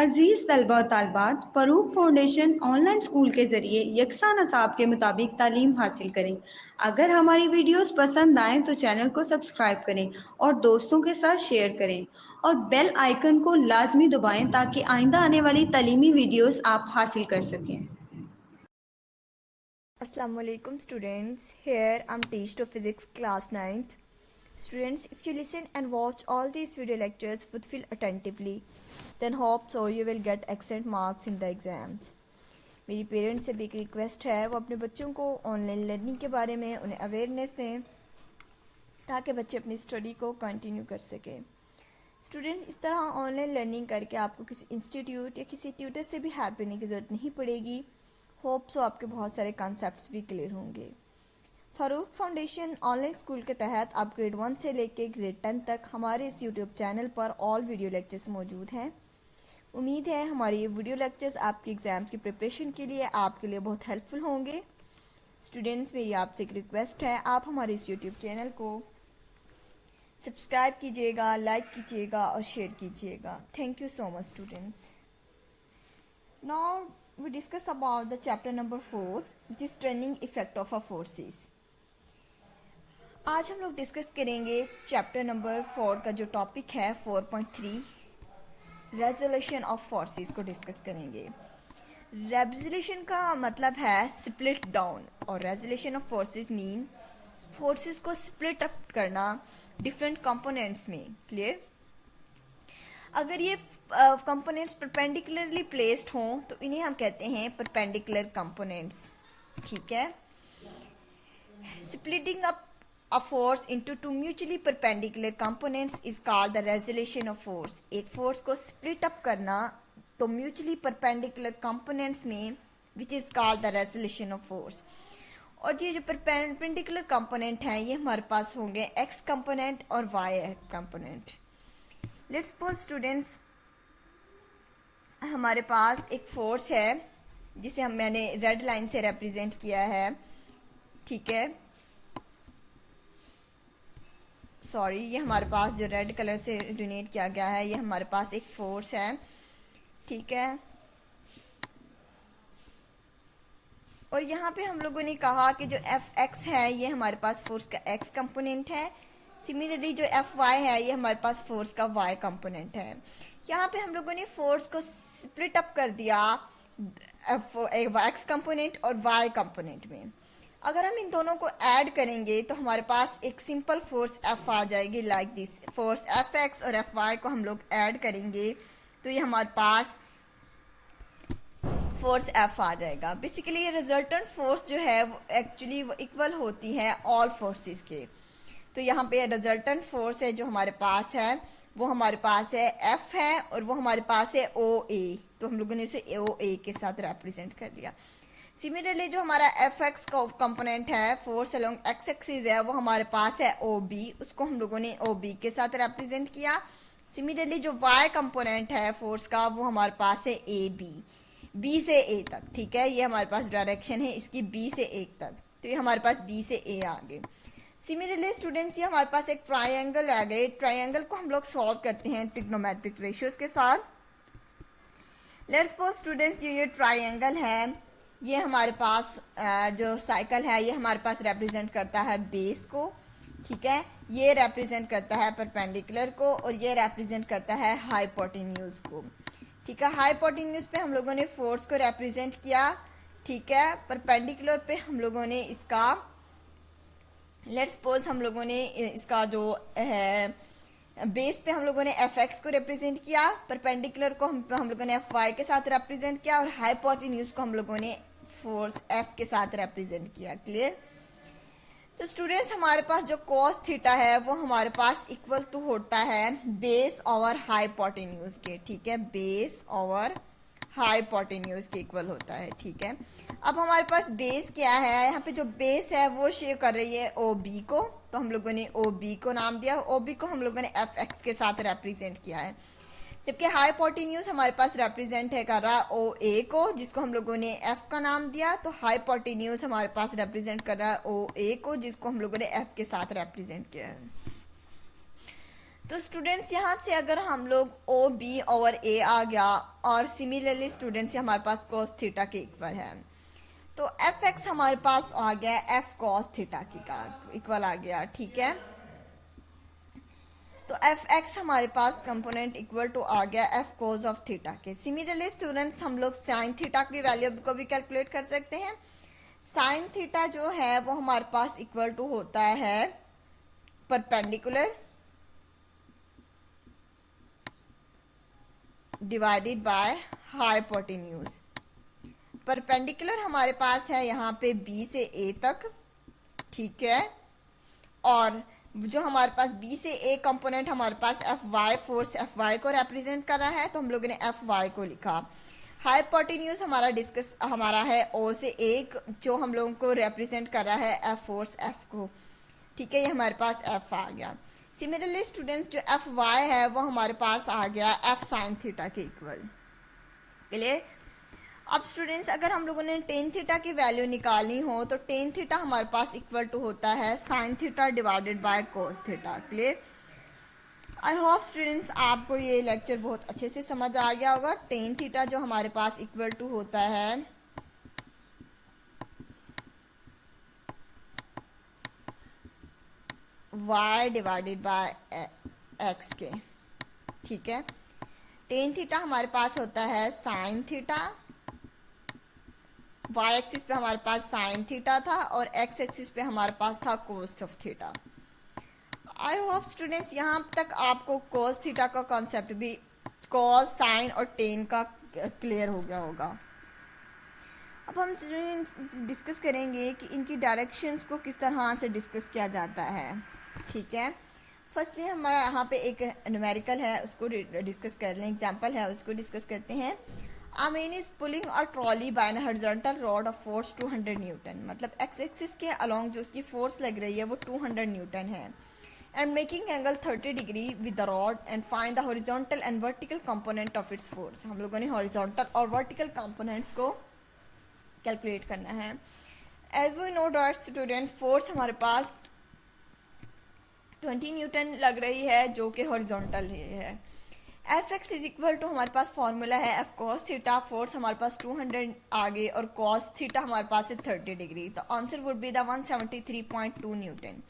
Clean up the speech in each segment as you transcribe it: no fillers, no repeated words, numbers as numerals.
अजीज तलबा और तालबात, Farooq foundation online school के ज़रिए यकसा नसाब के मुताबिक तालीम हासिल करें। अगर हमारी वीडियोस पसंद आएँ तो चैनल को सब्सक्राइब करें और दोस्तों के साथ शेयर करें और बेल आइकन को लाजमी दबाएं ताकि आइंदा आने वाली तालीमी वीडियोस आप हासिल कर सकें। Assalamu alaikum students. Here I'm teacher of physics class 9th. Students, if you listen and watch all these video lectures fulfill attentively, then hope so you will get excellent marks in the exams. मेरी parents से भी एक request है, वो अपने बच्चों को online learning के बारे में उन्हें अवेयरनेस दें ताकि बच्चे अपनी स्टडी को कंटिन्यू कर सकें। स्टूडेंट, इस तरह ऑनलाइन लर्निंग करके आपको किसी इंस्टीट्यूट या किसी ट्यूटर से भी हेल्प लेने की ज़रूरत नहीं पड़ेगी। होप सो आपके बहुत सारे कॉन्सेप्ट्स भी क्लियर होंगे। फ़रूक फाउंडेशन ऑनलाइन स्कूल के तहत आप ग्रेड 1 से लेकर ग्रेड 10 तक हमारे इस यूट्यूब चैनल पर ऑल वीडियो लेक्चर्स मौजूद हैं। उम्मीद है हमारी ये वीडियो लेक्चर्स आपके एग्ज़ाम्स की प्रिपरेशन के लिए आपके लिए बहुत हेल्पफुल होंगे। स्टूडेंट्स, मेरी आपसे एक रिक्वेस्ट है, आप हमारे इस यूट्यूब चैनल को सब्सक्राइब कीजिएगा, लाइक कीजिएगा और शेयर कीजिएगा। Thank you so much students. Now we discuss about the chapter number 4, which is training effect of a forces. आज हम लोग डिस्कस करेंगे चैप्टर नंबर 4 का जो टॉपिक है 4.3 रेजोल्यूशन ऑफ फोर्सेस को डिस्कस करेंगे। रेजोल्यूशन का मतलब है स्प्लिट डाउन और resolution of forces mean forces को स्प्लिट अप करना डिफरेंट कंपोनेंट्स में। क्लियर? अगर ये कंपोनेंट्स परपेंडिकुलरली प्लेस्ड हों तो इन्हें हम कहते हैं परपेंडिकुलर कंपोनेंट्स। ठीक है। Splitting up a force into two mutually perpendicular components is called the resolution of force. एक फोर्स को स्प्लिट अप करना तो म्यूचुअली परपेंडिकुलर कंपोनेंट्स में, which is called the resolution of force. और ये जो परपेंडिकुलर कंपोनेंट हैं ये हमारे पास होंगे एक्स कंपोनेंट और Y component. Let's suppose students, हमारे पास एक फोर्स है जिसे मैंने रेड लाइन से रिप्रेजेंट किया है। ठीक है, सॉरी, ये हमारे पास जो रेड कलर से डिनोट किया गया है ये हमारे पास एक फोर्स है। ठीक है, और यहाँ पे हम लोगों ने कहा कि जो एफ एक्स है ये हमारे पास फोर्स का एक्स कंपोनेंट है। सिमिलरली जो एफ वाई है ये हमारे पास फोर्स का वाई कंपोनेंट है। यहाँ पे हम लोगों ने फोर्स को स्प्लिट अप कर दिया एक्स कंपोनेंट और वाई कंपोनेंट में। अगर हम इन दोनों को ऐड करेंगे तो हमारे पास एक सिंपल फोर्स एफ आ जाएगी like this. Force F x और एफ वाई को हम लोग ऐड करेंगे तो ये हमारे पास फोर्स एफ आ जाएगा। बेसिकली ये रिजल्टेंट फोर्स जो है वो एक्चुअली वो इक्वल होती है ऑल फोर्सेस के। तो यहाँ पे रिजल्टेंट फोर्स है जो हमारे पास है वो हमारे पास है एफ है और वो हमारे पास है ओ ए। तो हम लोगों ने इसे ओ ए के साथ रिप्रेजेंट कर लिया। सिमिलरली जो हमारा एफ एक्स का कंपोनेंट है फोर्स अलोंग एक्स एक्सिस है वो हमारे पास है ओ बी, उसको हम लोगों ने ओ बी के साथ रिप्रेजेंट किया। सिमिलरली जो वाई कंपोनेंट है फोर्स का वो हमारे पास है ए बी, बी से ए तक। ठीक है, ये हमारे पास डायरेक्शन है इसकी बी से ए तक, तो ये हमारे पास बी से ए आ गए। सिमिलरली स्टूडेंट्स, ये हमारे पास एक ट्रायंगल आ गए। ट्रायंगल को हम लोग सॉल्व करते हैं ट्रिग्नोमेट्रिक रेशियोज के साथ। लेट्स सपोज स्टूडेंट्स, ये ट्रायंगल है, ये हमारे पास जो साइकिल है ये हमारे पास रिप्रेजेंट करता है बेस को। ठीक है, ये रिप्रेजेंट करता है परपेंडिकुलर को और ये रिप्रेजेंट करता है हाइपोटेन्यूज को। ठीक है, हाइपोटेन्यूज पे हम लोगों ने फोर्स को रिप्रेजेंट किया। ठीक है, परपेंडिकुलर पे हम लोगों ने इसका लेट्स सपोज हम लोगों ने इसका जो है बेस पे हम लोगों ने एफ एक्स को रिप्रेजेंट किया, परपेंडिकुलर को हम लोगों ने एफ वाई के साथ रिप्रेजेंट किया और हाइपोटेन्यूज को हम लोगों ने फोर्स एफ के साथ रिप्रेजेंट किया। क्लियर? तो स्टूडेंट्स, हमारे पास जो कॉस थीटा है वो हमारे पास इक्वल टू होता है बेस ओवर हाइपोटेन्यूज के। ठीक है, बेस ओवर हाइपोटेन्यूज के इक्वल होता है। ठीक है, अब हमारे पास बेस क्या है, यहाँ पे जो बेस है वो शेयर कर रही है ओ बी को, तो हम लोगों ने ओ बी को नाम दिया। ओ बी को हम लोगों ने एफ एक्स के साथ रिप्रेजेंट किया है, जबकि हाइपोटेन्यूज हमारे पास रिप्रेजेंट है कर रहा है ओ ए को, जिसको हम लोगों ने एफ का नाम दिया। तो हाइपोटेन्यूज हमारे पास रिप्रेजेंट कर रहा है ओ ए को, जिसको हम लोगों ने एफ के साथ रिप्रेजेंट किया है। तो स्टूडेंट्स यहाँ से अगर हम लोग ओ बी ओवर ए आ गया, और सिमिलरली स्टूडेंट्स हमारे पास cos थीटा के इक्वल है, तो एफ एक्स हमारे पास आ गया एफ cos थीटा की का इक्वल आ गया, ठीक है। तो एफ एक्स हमारे पास कंपोनेंट इक्वल टू आ गया एफ cos ऑफ थीटा के। सिमिलरली स्टूडेंट्स हम लोग साइन थीटा की वैल्यू को भी कैलकुलेट कर सकते हैं। साइन थीटा जो है वो हमारे पास इक्वल टू होता है perpendicular divided by hypotenuse. Perpendicular हमारे पास है यहाँ पे बी से ए तक, ठीक है, और जो हमारे पास बी से ए कंपोनेंट हमारे पास F Y, force F Y को रिप्रेजेंट कर रहा है, तो हम लोगों ने एफ वाई को लिखा। हाइपोटेन्यूज हमारा है ओ से ए, जो हम लोगों को रिप्रेजेंट कर रहा है एफ फोर्स एफ को, ठीक है, ये हमारे पास एफ आ गया। सिमिलरली स्टूडेंट जो एफ वाई है वो हमारे पास आ गया एफ साइन थीटा के इक्वल। क्लियर। अब स्टूडेंट्स अगर हम लोगों ने टेन थीटा की वैल्यू निकालनी हो तो टेन थीटा हमारे पास इक्वल टू होता है sine theta divided by cos theta. Clear. I hope students आपको ये लेक्चर बहुत अच्छे से समझ आ गया होगा। टेन थीटा जो हमारे पास इक्वल टू होता है y डिवाइडेड बाय एक्स के, ठीक है। टेन थीटा हमारे पास होता है साइन थीटा, y एक्सिस पे हमारे पास साइन थीटा था और x एक्सिस पे हमारे पास था cos of theta. I hope students यहाँ तक आपको कोस थीटा का कॉन्सेप्ट भी, कोस, साइन और टेन का क्लियर हो गया होगा। अब हम स्टूडेंट्स डिस्कस करेंगे कि इनकी डायरेक्शंस को किस तरह से डिस्कस किया जाता है, ठीक है। फर्स्टली हमारा यहाँ पे एक न्यूमेरिकल है, उसको डिस्कस कर लें, एग्जांपल है उसको डिस्कस करते हैं। A man is pulling a trolley by an horizontal rod of force 200 Newton, मतलब एक्स एक्सिस के अलोंग जो उसकी फोर्स लग रही है वो 200 न्यूटन है, and making angle 30 degree with the rod, and find the horizontal and vertical component of its force. हम लोगों ने हॉरिजॉन्टल और वर्टिकल कंपोनेंट्स को कैलकुलेट करना है। As we know that students, force हमारे पास 20 न्यूटन लग रही है जो कि हॉरिजॉन्टल है। F X is equal to हमारे पास फॉर्मूला है एफ कॉस थीटा, फोर्स हमारे पास 200 आगे और कॉस थीटा हमारे पास है 30 डिग्री, तो answer would be the 173.2 Newton.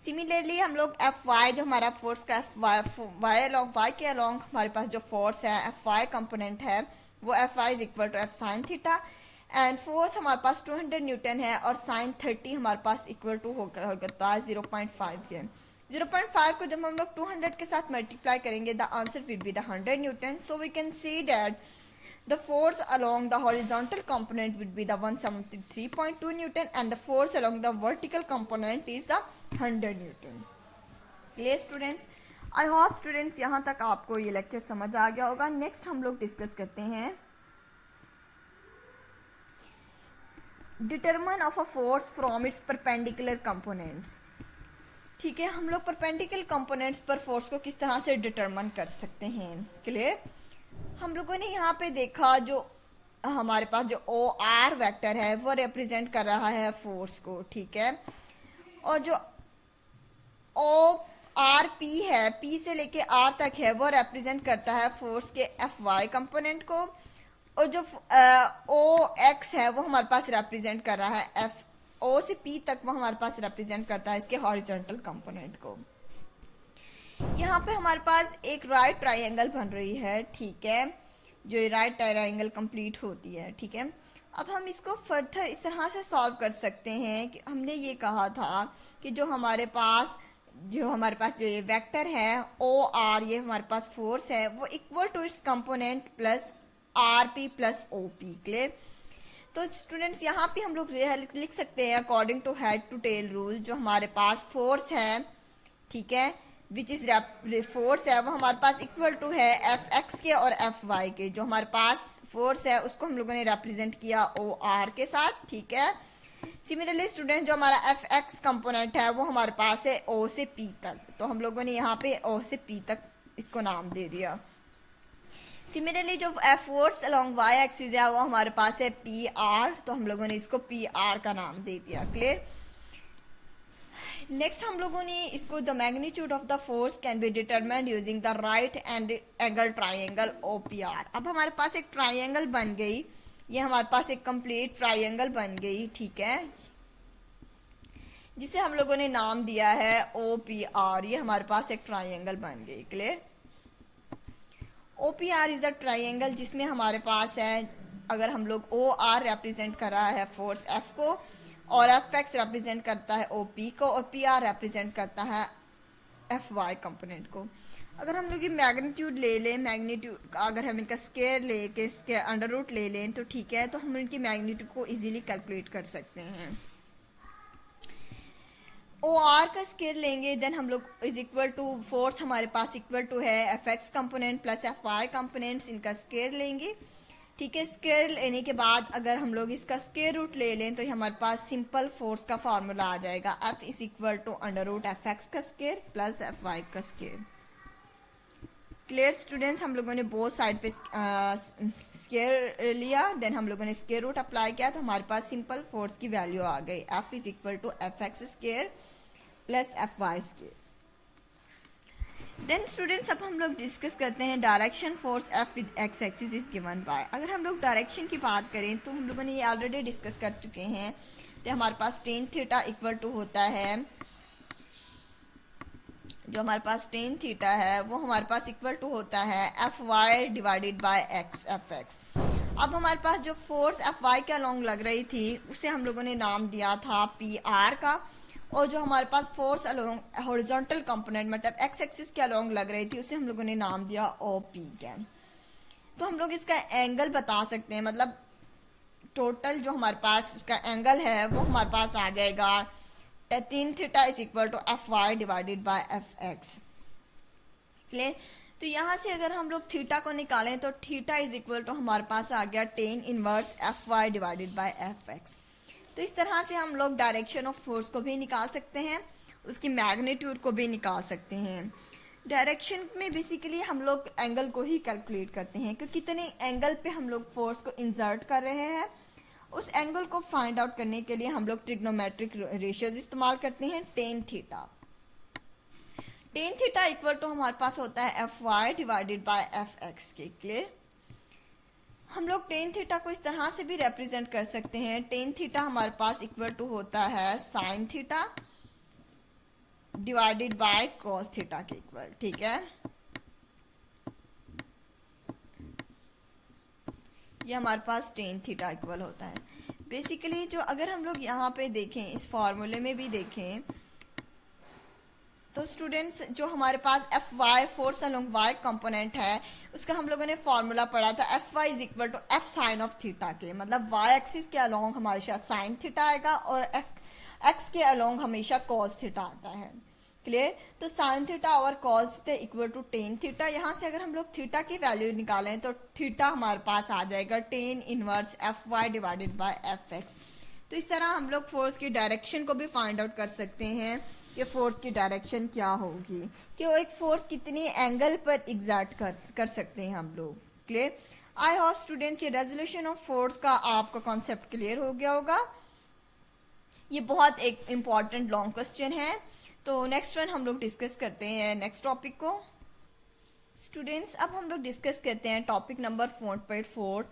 Similarly हम लोग एफ वाई जो हमारा फोर्स का एफ वाई अलॉन्ग, वाई के अलॉन्ग हमारे पास जो फोर्स है एफ वाई कंपोनेंट है वो F Y is equal to F sine theta, and force हमारे पास 200 न्यूटन है और साइन 30 हमारे पास इक्वल टू होता है 0.5 के। 0.5 को जब हम लोग 200 के साथ मल्टीप्लाई करेंगे the answer will be the 100 newton. So we can see that the force along the horizontal component will be the 173.2 newton and the force along the vertical component is the 100 newton. Clear students. I hope students यहाँ तक आपको ये lecture समझ आ गया होगा। Next हम लोग discuss करते हैं determine of a force from its perpendicular components. ठीक है, हम लोग परपेंडिकुलर कंपोनेंट्स पर फोर्स को किस तरह से डिटरमिन कर सकते हैं। क्लियर। हम लोगों ने यहाँ पे देखा जो हमारे पास जो ओ आर वेक्टर है वो रिप्रेजेंट कर रहा है फोर्स को, ठीक है, और जो ओ आर पी है, पी से लेके आर तक है, वो रिप्रेजेंट करता है फोर्स के एफ वाई कंपोनेंट को, और जो ओ एक्स है वो हमारे पास रिप्रेजेंट कर रहा है एफ ओ से पी तक, वो हमारे पास रिप्रेजेंट करता है इसके हॉरिजॉन्टल कंपोनेंट को। यहाँ पे हमारे पास एक राइट ट्राइंगल बन रही है, ठीक है, जो ये राइट ट्राइंगल कंप्लीट होती है, ठीक है। अब हम इसको फर्दर इस तरह से सॉल्व कर सकते हैं कि हमने ये कहा था कि जो हमारे पास जो ये वेक्टर है ओ आर, ये हमारे पास फोर्स है, वो equal to its component plus R P plus O P. Clear. तो स्टूडेंट्स यहाँ पे हम लोग लिख सकते हैं according to head to tail rule, जो हमारे पास फोर्स है, ठीक है, विच इज फोर्स है वो हमारे पास इक्वल टू है एफ एक्स के और एफ वाई के। जो हमारे पास फोर्स है उसको हम लोगों ने रिप्रेजेंट किया ओ आर के साथ, ठीक है। सिमिलरली स्टूडेंट जो हमारा एफ एक्स कंपोनेंट है वो हमारे पास है ओ से पी तक, तो हम लोगों ने यहाँ पे ओ से पी तक इसको नाम दे दिया। सिमिलरली जो फोर्स अलोंग वाई एक्सिस है वो हमारे पास है पी आर, तो हम लोगों ने इसको पी आर का नाम दे दिया। क्लियर। नेक्स्ट हम लोगों ने इसको the magnitude of the force can be determined using the right angle triangle OPR। अब हमारे पास एक ट्राइंगल बन गई, ये हमारे पास एक कंप्लीट ट्राइंगल बन गई, ठीक है, जिसे हम लोगों ने नाम दिया है OPR। ये हमारे पास एक ट्राइंगल बन गई, clear. OPR is the triangle जिसमें हमारे पास है, अगर हम लोग OR रिप्रेजेंट कर रहा है फोर्स F को, और FX रिप्रेजेंट करता है OP को, और PR रिप्रेजेंट करता है FY कंपोनेंट को। अगर हम लोग ये मैग्नीट्यूड ले लें, मैग्नीट्यूड अगर हम इनका स्केयर लेके इसके अंडर रूट ले लें तो ठीक है, तो हम इनकी मैग्नीट्यूड को इजीली कैलकुलेट कर सकते हैं। OR का स्केयर लेंगे, देन हम लोग इज इक्वल टू फोर्स हमारे पास इक्वल टू है FX component plus FY components, इनका स्केयर लेंगे, ठीक है। स्केयर लेने के बाद अगर हम लोग इसका स्केयर रूट ले लें तो हमारे पास सिंपल फोर्स का फॉर्मूला आ जाएगा, F is equal to under root FX का स्केयर प्लस FY का स्केयर। क्लियर स्टूडेंट्स, हम लोगों ने बोथ साइड पे स्केयर लिया, देन हम लोगों ने स्केयर रूट अप्लाई किया, तो हमारे पास सिंपल फोर्स की वैल्यू आ गई, F is equal to FX square plus FY square. Then students अब हम लोग डिस्कस करते हैं direction force F with X axis is given by. अगर हम लोग डायरेक्शन की बात करें तो हम लोगों ने ये ऑलरेडी डिस्कस कर चुके हैं, तो हमारे पास टेन थीटा इक्वल टू होता है, जो हमारे पास टेन थीटा है वो हमारे पास इक्वल टू होता है FY divided bye X FX। अब हमारे पास जो फोर्स FY के अलोंग लग रही थी उसे हम लोगों ने नाम दिया था PR का, और जो हमारे पास फोर्स अलोंग हॉरिजॉन्टल कंपोनेंट मतलब X एक्सिस के अलोंग लग रही थी उसे हम लोगों ने नाम दिया OP का। तो हम लोग इसका एंगल बता सकते हैं, मतलब टोटल जो हमारे पास उसका एंगल है वो हमारे पास आ जाएगा tan theta is equal to FY divided by FX, clear. तो यहाँ से अगर हम लोग थीटा को निकालें तो थीटा इज इक्वल टू हमारे पास आ गया tan inverse FY divided by FX। तो इस तरह से हम लोग डायरेक्शन ऑफ फोर्स को भी निकाल सकते हैं, उसकी मैग्नीट्यूड को भी निकाल सकते हैं। डायरेक्शन में बेसिकली हम लोग एंगल को ही कैलकुलेट करते हैं कि कितने एंगल पे हम लोग फोर्स को इंसर्ट कर रहे हैं, उस एंगल को फाइंड आउट करने के लिए हम लोग ट्रिग्नोमेट्रिक रेशियोज इस्तेमाल करते हैं। टेन थीटा इक्वल टू हमारे पास होता है FY डिवाइडेड बाय FX के, क्लियर। हम लोग टेन थीटा को इस तरह से भी रिप्रेजेंट कर सकते हैं, टेन थीटा हमारे पास इक्वल टू होता है sine theta divided by cos theta के इक्वल, ठीक है। ये हमारे पास टेन थीटा इक्वल होता है। बेसिकली जो अगर हम लोग यहाँ पे देखें, इस फॉर्मूले में भी देखें तो स्टूडेंट्स जो हमारे पास FY force along Y component है उसका हम लोगों ने फॉर्मूला पढ़ा था, FY is equal to F sine of theta के, मतलब Y एक्सिस के अलोंग हमेशा साइन थीटा आएगा और X के अलोंग हमेशा कॉस थीटा आता है, क्लियर। तो साइन थीटा और कॉस थे इक्वल टू टेन थीटा। यहाँ से अगर हम लोग थीटा की वैल्यू निकालें तो थीटा हमारे पास आ जाएगा tan inverse FY divided by FX। तो इस तरह हम लोग फोर्स की डायरेक्शन को भी फाइंड आउट कर सकते हैं कि फोर्स की डायरेक्शन क्या होगी, कि वो एक फोर्स कितनी एंगल पर एग्जर्ट कर सकते हैं हम लोग, क्लियर। आई होप स्टूडेंट्स ये रेजोल्यूशन ऑफ फोर्स का आपका कॉन्सेप्ट क्लियर हो गया होगा। ये बहुत एक इम्पॉर्टेंट लॉन्ग क्वेश्चन है। तो नेक्स्ट वन हम लोग डिस्कस करते हैं नेक्स्ट टॉपिक को। स्टूडेंट्स अब हम लोग डिस्कस करते हैं topic number 4.4,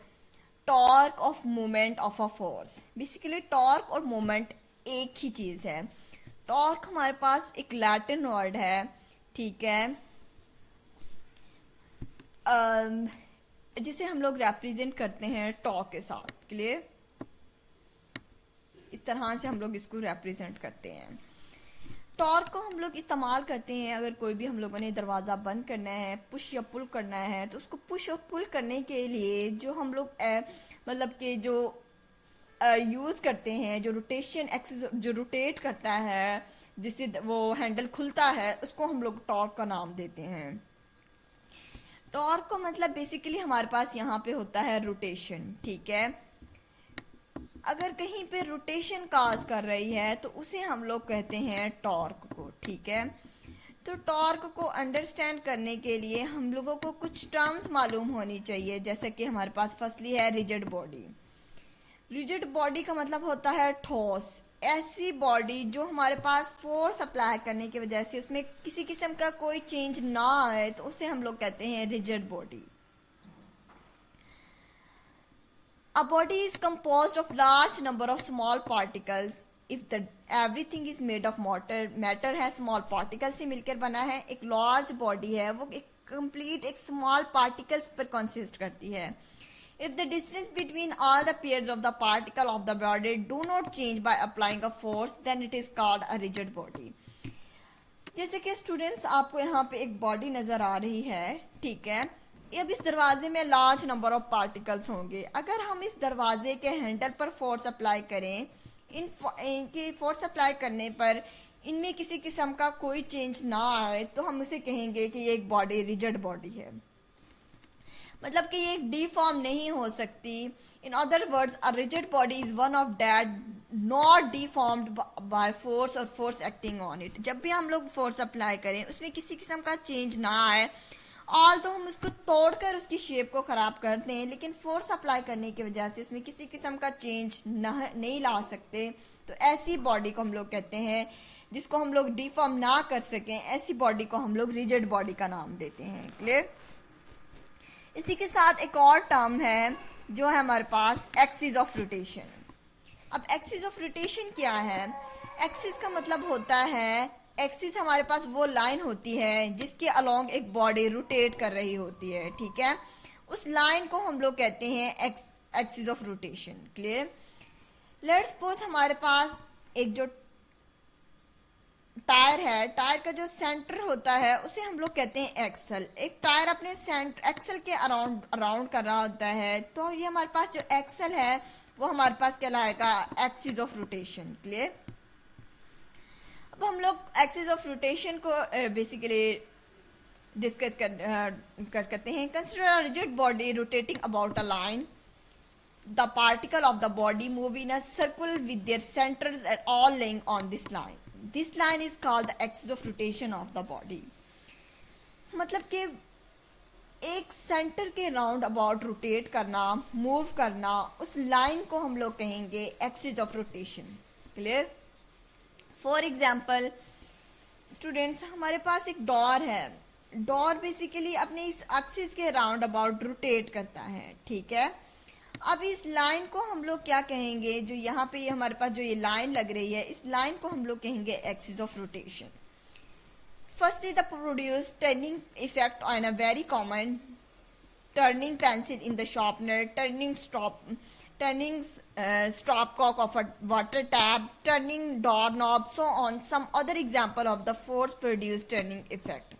torque of movement of a force. Basically torque और मूवमेंट एक ही चीज है। टॉर्क हमारे पास एक लैटिन वर्ड है, ठीक है, जिसे हम लोग रिप्रेजेंट करते हैं टॉ के साथ, क्लियर। इस तरह से हम लोग इसको रिप्रेजेंट करते हैं। टॉर्क को हम लोग इस्तेमाल करते हैं अगर कोई भी हम लोगों ने दरवाज़ा बंद करना है, पुश या पुल करना है, तो उसको पुश और पुल करने के लिए जो हम लोग मतलब कि जो यूज़ करते हैं, जो रोटेशन एक्सिस जो रोटेट करता है जिससे वो हैंडल खुलता है, उसको हम लोग टॉर्क का नाम देते हैं। टॉर्क को मतलब बेसिकली हमारे पास यहाँ पे होता है रोटेशन, ठीक है। अगर कहीं पे रोटेशन काज कर रही है तो उसे हम लोग कहते हैं टॉर्क को, ठीक है। तो टॉर्क को अंडरस्टैंड करने के लिए हम लोगों को कुछ टर्म्स मालूम होनी चाहिए, जैसे कि हमारे पास फर्स्टली है रिजिड बॉडी। रिजिड बॉडी का मतलब होता है ठोस, ऐसी बॉडी जो हमारे पास फोर्स अप्लाई करने की वजह से उसमें किसी किस्म का कोई चेंज ना आए, तो उसे हम लोग कहते हैं rigid body. A body is composed of large number of small particles. If the everything is made of matter है small particles से मिलकर बना है। एक large body है वो एक complete एक small particles पर consist करती है। If the distance between all the pairs of the particle of the body do not change by applying a force, then it is called a rigid body. जैसे कि students आपको यहाँ पे एक body नजर आ रही है, ठीक है। अब इस दरवाजे में लार्ज नंबर ऑफ पार्टिकल्स होंगे। अगर हम इस दरवाजे के हैंडल पर फोर्स अप्लाई करें, इनके फोर्स अप्लाई करने पर इनमें किसी किस्म का कोई चेंज ना आए, तो हम उसे कहेंगे कि ये एक बॉडी रिजिड बॉडी है, मतलब कि ये डिफॉर्म नहीं हो सकती। In other words a rigid body is one of that not deformed by force और फोर्स एक्टिंग ऑन इट। जब भी हम लोग फोर्स अप्लाई करें उसमें किसी किस्म का चेंज ना आए, ऑल तो हम उसको तोड़कर उसकी शेप को खराब करते हैं, लेकिन फोर्स अप्लाई करने की वजह से उसमें किसी किस्म का चेंज नहीं ला सकते। तो ऐसी बॉडी को हम लोग कहते हैं, जिसको हम लोग डिफॉर्म ना कर सकें, ऐसी बॉडी को हम लोग रिजिड बॉडी का नाम देते हैं। क्लियर? इसी के साथ एक और टर्म है जो है हमारे पास एक्सिस ऑफ रोटेशन। अब एक्सिस ऑफ रोटेशन क्या है? एक्सिस का मतलब होता है, एक्सिस हमारे पास वो लाइन होती है जिसके अलोंग एक बॉडी रोटेट कर रही होती है, ठीक है। उस लाइन को हम लोग कहते हैं axis of rotation. Clear? Let's suppose हमारे पास एक जो टायर है, टायर का जो सेंटर होता है उसे हम लोग कहते हैं एक्सल। एक टायर अपने एक्सल के अराउंड कर रहा होता है, तो ये हमारे पास जो एक्सल है वो हमारे पास कहलाएगा एक्सिस ऑफ रोटेशन। क्लियर? अब हम लोग एक्सिस ऑफ रोटेशन को बेसिकली डिस्कस करते हैं। Consider a rigid body rotating about a line. The particle of the body move in a circle with their centres at all laying on this line. This line is called the axis of rotation of the body. मतलब कि एक centre के round about rotate करना, move करना, उस line को हम लोग कहेंगे axis of rotation. Clear? For example students, हमारे पास एक डोर है। डोर बेसिकली अपने इस एक्सिस के राउंड अबाउट रोटेट करता है, ठीक है। अब इस लाइन को हम लोग क्या कहेंगे, जो यहाँ पे हमारे पास जो ये लाइन लग रही है, इस लाइन को हम लोग कहेंगे axis of rotation. Firstly the produce turning effect on a very common turning pencil in the sharpener, turning stopcock of a water tap, turning doorknob, so on. Some other example of the force produced turning effect.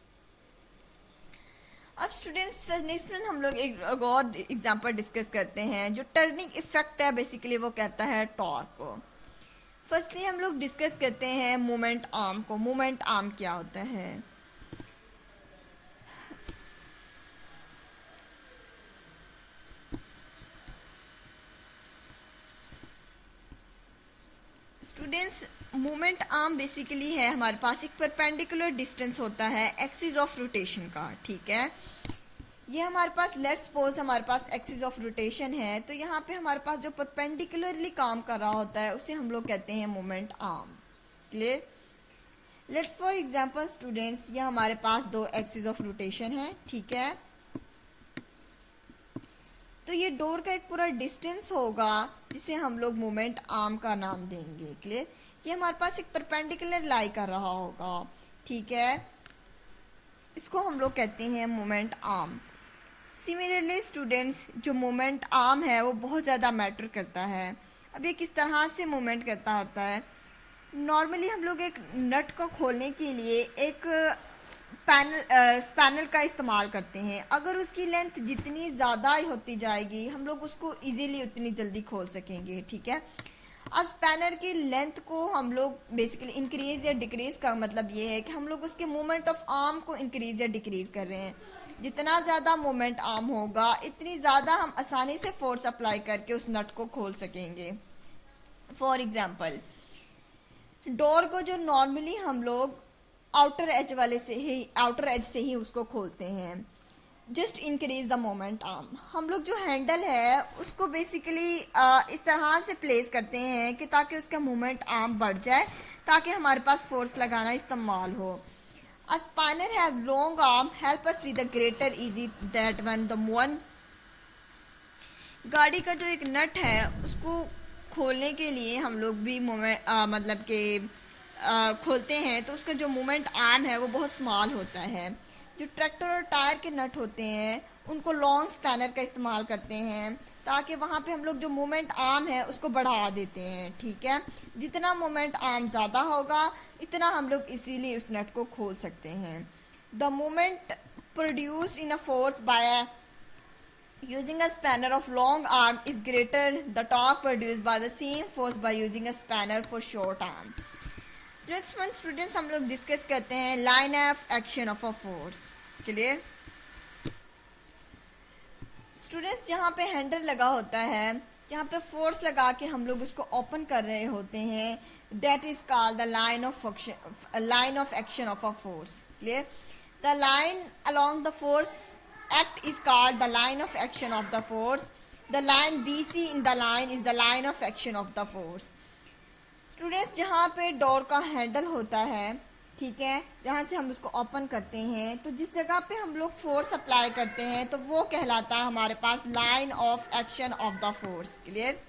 अब students next हम लोग एक और example discuss करते हैं। जो turning effect है basically वो कहता है टॉर्क को। फर्स्टली हम लोग डिस्कस करते हैं मोमेंट आर्म को। मोमेंट आर्म क्या होता है? स्टूडेंट्स, मोमेंट आर्म बेसिकली है हमारे पास एक परपेंडिकुलर डिस्टेंस होता है एक्सिस ऑफ रोटेशन का, ठीक है। ये हमारे पास लेट्स सपोज हमारे पास एक्सिस ऑफ रोटेशन है, तो यहाँ पे हमारे पास जो परपेंडिकुलरली काम कर रहा होता है उसे हम लोग कहते हैं moment arm. Clear? Let's for example students, ये हमारे पास दो एक्सिस ऑफ रोटेशन है, ठीक है। तो ये डोर का एक पूरा डिस्टेंस होगा जिसे हम लोग मोमेंट आर्म का नाम देंगे। क्लियर? ये हमारे पास एक परपेंडिकुलर लाई कर रहा होगा, ठीक है। इसको हम लोग कहते हैं मोमेंट आर्म। सिमिलरली स्टूडेंट्स, जो मोमेंट आर्म है वो बहुत ज़्यादा मैटर करता है। अब ये किस तरह से मूवमेंट करता होता है? नॉर्मली हम लोग एक नट को खोलने के लिए एक स्पैनल का इस्तेमाल करते हैं। अगर उसकी लेंथ जितनी ज़्यादा होती जाएगी हम लोग उसको इजीली उतनी जल्दी खोल सकेंगे, ठीक है। अब स्पैनर की लेंथ को हम लोग बेसिकली इंक्रीज या डिक्रीज का मतलब ये है कि हम लोग उसके मूवमेंट ऑफ आर्म को इंक्रीज या डिक्रीज कर रहे हैं। जितना ज़्यादा मूवमेंट आर्म होगा इतनी ज़्यादा हम आसानी से फोर्स अप्लाई करके उस नट को खोल सकेंगे। फॉर एग्जाम्पल, डोर को जो नॉर्मली हम लोग आउटर एज से ही उसको खोलते हैं, just increase the moment arm. हम लोग जो हैंडल है उसको बेसिकली इस तरह से प्लेस करते हैं कि ताकि उसका मोमेंट आर्म बढ़ जाए, ताकि हमारे पास फोर्स लगाना इस्तेमाल हो। A spinner have long arm help us with a greater easy that when the one गाड़ी का जो एक नट है उसको खोलने के लिए हम लोग भी मोमेंट मतलब कि खोलते हैं तो उसका जो मोमेंट आर्म है वो बहुत स्मॉल होता है। जो ट्रैक्टर और टायर के नट होते हैं उनको लॉन्ग स्पैनर का इस्तेमाल करते हैं ताकि वहाँ पे हम लोग जो मोमेंट आर्म है उसको बढ़ा देते हैं। ठीक है, जितना मोमेंट आर्म ज़्यादा होगा इतना हम लोग इसीलिए उस नट को खोल सकते हैं। The moment produced in a force by using a spanner of long arm is greater the torque produced by the same force by using a spanner for short arm। Next one students हम लोग discuss करते हैं line of action of a force. Clear students, जहाँ पे handle लगा होता है, जहाँ पे फोर्स लगा के हम लोग उसको ओपन कर रहे होते हैं, that is called the line of action of a force. Clear, the line along the force act is called the line of action of the force. The line BC in the line is the line of action of the force। Students, जहाँ पे door का handle होता है, ठीक है, जहाँ से हम उसको ओपन करते हैं, तो जिस जगह पे हम लोग फोर्स अप्लाई करते हैं तो वो कहलाता है हमारे पास line of action of the force. Clear,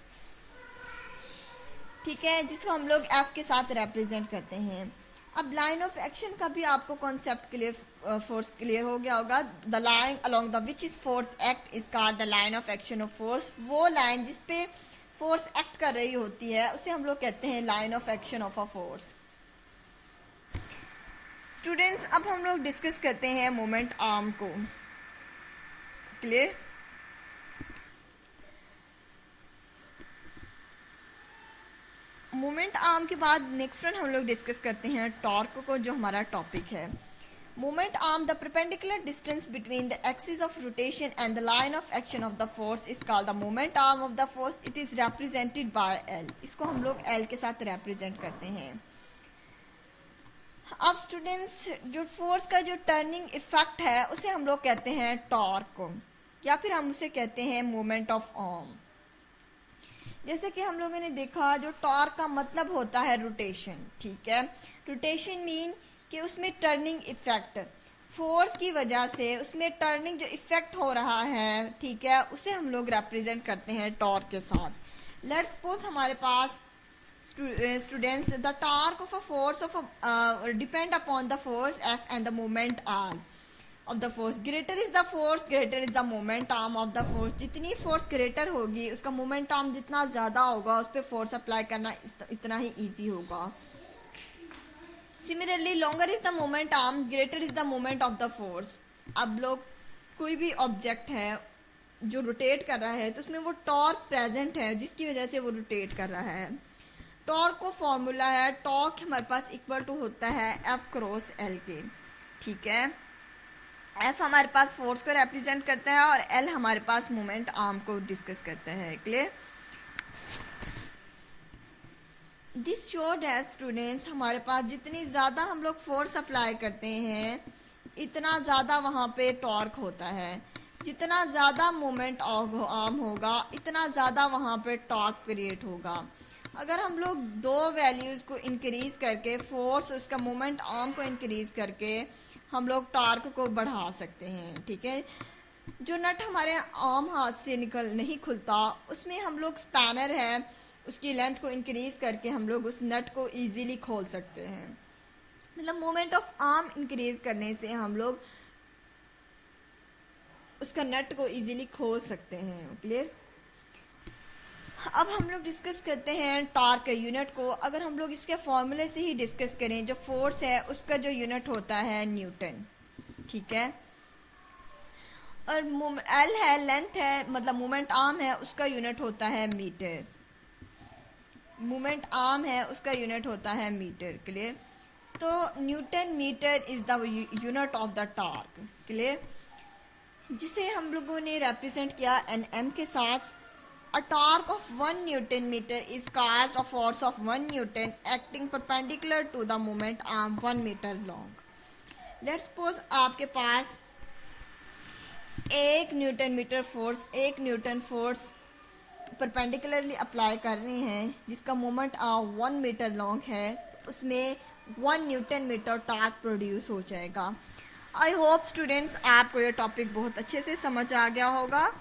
ठीक है, जिसको हम लोग एफ के साथ रिप्रेजेंट करते हैं। अब लाइन ऑफ एक्शन का भी आपको कॉन्सेप्ट क्लियर, फोर्स क्लियर हो गया होगा। The line along the which is force act is called the line of action of force. वो लाइन जिस पे फोर्स एक्ट कर रही होती है उसे हम लोग कहते हैं line of action of a force. Students, अब हम लोग डिस्कस करते हैं मोमेंट आर्म को। क्लियर, मोमेंट आर्म के बाद नेक्स्ट वन हम लोग डिस्कस करते हैं टॉर्क को, जो हमारा टॉपिक है। Moment arm, the perpendicular distance between the axis of rotation and the line of action of the force is called the moment arm of the force. It is represented by L. इसको हम लोग L के साथ represent करते हैं। अब students, जो force का जो टर्निंग इफेक्ट है उसे हम लोग कहते हैं टॉर्क, या फिर हम उसे कहते हैं मोमेंट ऑफ आर्म। जैसे कि हम लोगों ने देखा, जो टॉर्क का मतलब होता है रोटेशन। ठीक है, रोटेशन मीन कि उसमें टर्निंग इफेक्ट, फोर्स की वजह से उसमें टर्निंग जो इफेक्ट हो रहा है, ठीक है, उसे हम लोग रिप्रेजेंट करते हैं टॉर्क के साथ। लेट्स सपोज हमारे पास students, the torque of a force of depend upon the force F and the moment R of the force. Greater is the force, greater is the moment arm of the force. जितनी force greater होगी उसका moment arm जितना ज्यादा होगा उस पर force apply करना इतना ही इजी होगा। Similarly, longer is the moment arm, greater is the moment of the force. अब लोग कोई भी ऑब्जेक्ट है जो रोटेट कर रहा है तो उसमें वो टॉर्क प्रेजेंट है जिसकी वजह से वो रोटेट कर रहा है। टॉर्क को फॉर्मूला है, टॉर्क हमारे पास इक्वल टू होता है एफ क्रॉस एल के। ठीक है, एफ हमारे पास फोर्स को रिप्रेजेंट करता है और एल हमारे पास मोमेंट आर्म को डिस्कस करता है। क्लियर, दिस शोड है स्टूडेंट्स, हमारे पास जितनी ज़्यादा हम लोग फोर्स अप्लाई करते हैं इतना ज़्यादा वहाँ पे टॉर्क होता है। जितना ज़्यादा मोमेंट आर्म होगा इतना ज़्यादा वहाँ पे टॉर्क क्रिएट होगा। अगर हम लोग दो वैल्यूज़ को इंक्रीज करके, फोर्स उसका मोमेंट आर्म को इंक्रीज करके हम लोग टॉर्क को बढ़ा सकते हैं। ठीक है, जो नट हमारे आर्म हाथ से नहीं खुलता उसमें हम लोग स्पैनर है उसकी लेंथ को इंक्रीज करके हम लोग उस नट को इजीली खोल सकते हैं। मतलब मोमेंट ऑफ आर्म इंक्रीज करने से हम लोग उसका नट को इजीली खोल सकते हैं। क्लियर, अब हम लोग डिस्कस करते हैं टॉर्क के यूनिट को। अगर हम लोग इसके फॉर्मूले से ही डिस्कस करें, जो फोर्स है उसका जो यूनिट होता है न्यूटन। ठीक है, और एल है लेंथ है, मतलब मोमेंट आर्म है उसका यूनिट होता है मीटर। मोमेंट आर्म है उसका यूनिट होता है मीटर। क्लियर, तो newton metre is the unit of the torque. Clear, जिसे हम लोगों ने रिप्रेजेंट किया एन एम के साथ। A torque of 1 Newton meter is caused a force of 1 Newton acting perpendicular to the moment arm 1 meter long। Let's suppose आपके पास एक Newton force perpendicularly apply कर रहे हैं जिसका मोमेंट 1 मीटर लॉन्ग है, तो उसमें 1 न्यूटन मीटर टॉर्क प्रोड्यूस हो जाएगा। आई होप स्टूडेंट्स आपको ये टॉपिक बहुत अच्छे से समझ आ गया होगा।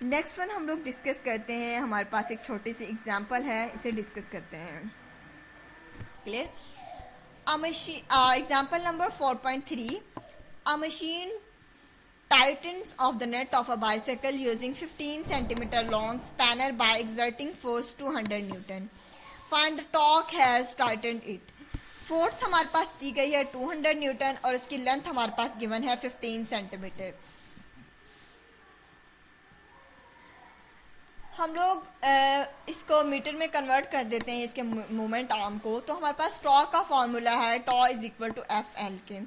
नेक्स्ट वन हम लोग डिस्कस करते हैं, हमारे पास एक छोटी सी एग्जांपल है, इसे डिस्कस करते हैं। Clear? Example number 4.3, a machine tightens of the net of a bicycle using 15 centimeter long spanner by exerting force 200 Newton. Find the torque has tightened it. Force हमारे पास दी गई है 200 न्यूटन और इसकी लेंथ हमारे पास गिवन है 15 centimetre. हम लोग इसको मीटर में कन्वर्ट कर देते हैं इसके मोमेंट आर्म को, तो हमारे पास टॉ का फॉर्मूला है tau is equal to F L के।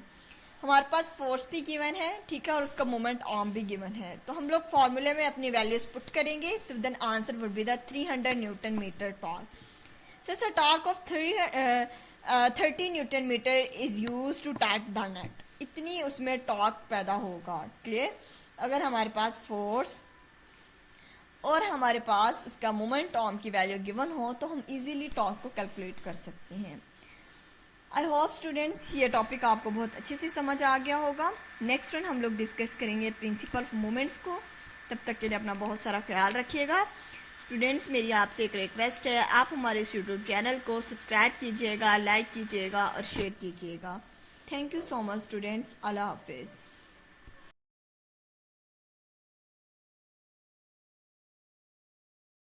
हमारे पास फोर्स भी गिवन है, ठीक है, और उसका मोमेंट आर्म भी गिवन है, तो हम लोग फॉर्मूले में अपनी वैल्यूज पुट करेंगे, तो then answer would be the 300 newton metre torque. So torque of 30 newton metre is use to tight the nut, इतनी उसमें टॉर्क पैदा होगा। क्लियर? अगर हमारे पास फोर्स और हमारे पास उसका मोमेंट आर्म की वैल्यू गिवन हो तो हम इजीली टॉर्क को कैलकुलेट कर सकते हैं। आई होप स्टूडेंट्स ये टॉपिक आपको बहुत अच्छे से समझ आ गया होगा। नेक्स्ट वन हम लोग डिस्कस करेंगे प्रिंसिपल ऑफ मोमेंट्स को। तब तक के लिए अपना बहुत सारा ख्याल रखिएगा। स्टूडेंट्स, मेरी आपसे एक रिक्वेस्ट है, आप हमारे इस यूट्यूब चैनल को सब्सक्राइब कीजिएगा, लाइक कीजिएगा और शेयर कीजिएगा। Thank you so much students. Allah हाफिज़।